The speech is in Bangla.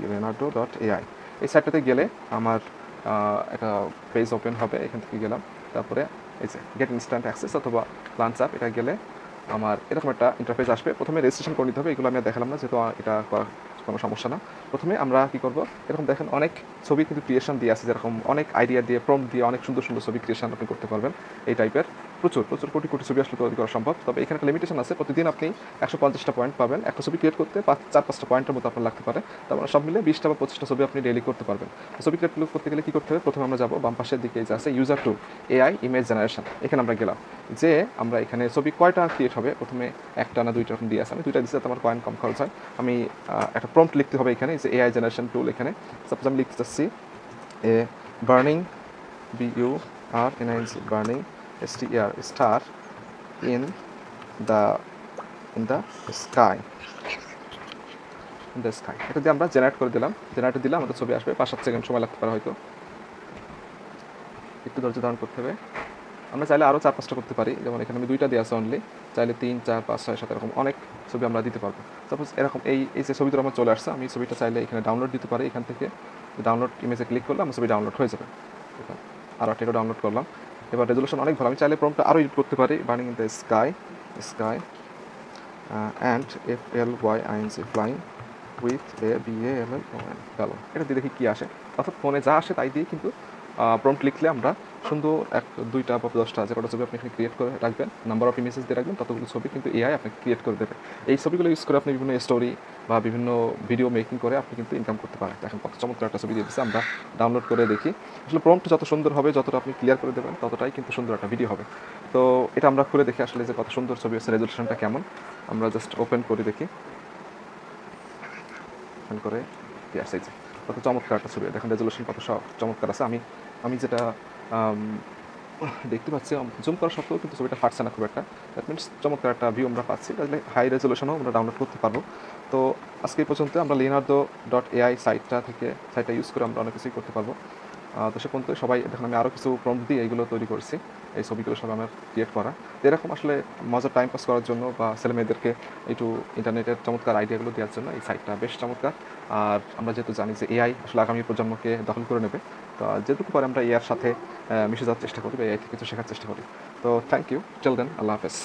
leonardo.ai। এই সাইটটাতে গেলে আমার একটা পেজ ওপেন হবে, এখান থেকে গেলাম, তারপরে এই যে গেট ইনস্ট্যান্ট অ্যাক্সেস অথবা লাঞ্চ অ্যাপ, এটা গেলে আমার এরকম একটা ইন্টারফেস আসবে। প্রথমে রেজিস্ট্রেশন করে নিতে হবে, এগুলো আমি আর দেখালাম না যেহেতু এটা করার কোনো সমস্যা না। প্রথমে আমরা কী করব, এরকম দেখেন অনেক ছবি কিন্তু ক্রিয়েশন দিয়ে আছে, যেরকম অনেক আইডিয়া দিয়ে প্রম্পট দিয়ে অনেক সুন্দর সুন্দর ছবি ক্রিয়েশন আপনি করতে পারবেন। এই টাইপের প্রচুর প্রচুর কোটি কোটি ছবি আসলে তৈরি করা সম্ভব। তবে এখানে একটা লিমিটেশন আছে, প্রতিদিন আপনি 150টা পয়েন্ট পাবেন। একটা ছবি ক্রিয়েট করতে 4-5টা পয়েন্টের মতো আপনার লাগতে পারে। তারপর সব মিলে 20টা বা 25টা ছবি আপনি ডেইলি করতে পারবেন। ছবি ক্রিয়েট করতে গেলে কী করতে হবে, প্রথমে আমরা যাবো বাম পাশের দিকে যে আছে ইউজার টুল এআই ইমেজ জেনারেশন, এখানে আমরা গেলাম। যে আমরা এখানে ছবি কয়টা ক্রিয়েট হবে, প্রথমে একটা না দুইটা এরকম দিয়ে আছে, আমি দুইটা দিচ্ছি যাতে আমার পয়েন্ট কম খরচ হয়। আমি একটা প্রম্পট লিখতে হবে এখানে, যে এআই জেনারেশন টুল। এখানে সাপোজ আমি লিখতে চাচ্ছি a burning BURNING burning star in the sky এটা দিয়ে আমরা জেনারেট করে দিলাম। জেনারেট দিলে আমাদের ছবি আসবে, 5-7 সেকেন্ড সময় লাগতে পারে হয়তো, একটু ধৈর্য ধারণ করতে হবে। আমরা চাইলে আরও 4-5টা করতে পারি, যেমন এখানে আমি 2টা দিয়ে আছে অনলি, চাইলে 3, 4, 5, 6, 7 এরকম অনেক ছবি আমরা দিতে পারবো। সাপোজ এরকম এই যে ছবিটা আমার চলে আসছে, আমি ছবিটা চাইলে এখানে ডাউনলোড দিতে পারি। এখান থেকে ডাউনলোড ইমেজে ক্লিক করলে আমার ছবি ডাউনলোড হয়ে যাবে। আর একটা ডাউনলোড করলাম। এবার রেজুলেশন অনেক ভালো, আমি চাইলে প্রম্পটটা আরও এডিট করতে পারি। Burning in the sky and FLYING flying with BALL গেল, এটা দিয়ে দেখি কী আসে। অর্থাৎ ফোনে যা আসে তাই দিয়ে কিন্তু প্রম্পট লিখলে আমরা সুন্দর 2টা বা 10টা যে কটা ছবি আপনি এখানে ক্রিয়েট করে রাখবেন, নাম্বার অফ ইমেজেস দিয়ে রাখবেন, ততগুলো ছবি কিন্তু এআই আপনাকে ক্রিয়েট করে দেবে। এই ছবিগুলো ইউজ করে আপনি বিভিন্ন স্টোরি বা বিভিন্ন ভিডিও মেকিং করে আপনি কিন্তু ইনকাম করতে পারেন। এখন কত চমৎকার একটা ছবি দিয়ে দিচ্ছে, আমরা ডাউনলোড করে দেখি। আসলে প্রম্পট যত সুন্দর হবে, যতটা আপনি ক্লিয়ার করে দেবেন, ততটাই কিন্তু সুন্দর একটা ভিডিও হবে। তো এটা আমরা খুলে দেখি আসলে যে কত সুন্দর ছবি হচ্ছে, রেজুলেশনটা কেমন। আমরা জাস্ট ওপেন করে দেখি, ওপেন করে আসছে যে কত চমৎকার একটা ছবি, দেখেন রেজুলেশন কত চমৎকার আছে। আমি যেটা দেখতে পাচ্ছি, জুম করা সত্ত্বেও কিন্তু ছবিটা ফাটছে না খুব একটা। দ্যাট মিনস চমৎকার একটা ভিউ আমরা পাচ্ছি, তাহলে হাই রেজুলেশনও আমরা ডাউনলোড করতে পারবো। তো আজকে এই পর্যন্ত আমরা leonardo.ai সাইটটা ইউজ করে আমরা অনেক কিছুই করতে পারবো। তো সে পর্যন্ত সবাই দেখুন, আমি আরও কিছু প্রম্পট দিয়ে এইগুলো তৈরি করেছি, এই ছবিগুলো সব আমার ক্রিয়েট করা। এরকম আসলে মজার টাইম পাস করার জন্য বা ছেলেমেয়েদেরকে একটু ইন্টারনেটের চমৎকার আইডিয়াগুলো দেওয়ার জন্য এই সাইটটা বেশ চমৎকার। আর আমরা যেহেতু জানি যে এআই আসলে আগামী প্রজন্মকে দখল করে নেবে, তো যেটুকু পারে আমরা এআইয়ের সাথে মিশে যাওয়ার চেষ্টা করি বা এআই থেকে কিছু শেখার চেষ্টা করি। তো থ্যাংক ইউ, টিল দেন, আল্লাহ হাফেজ।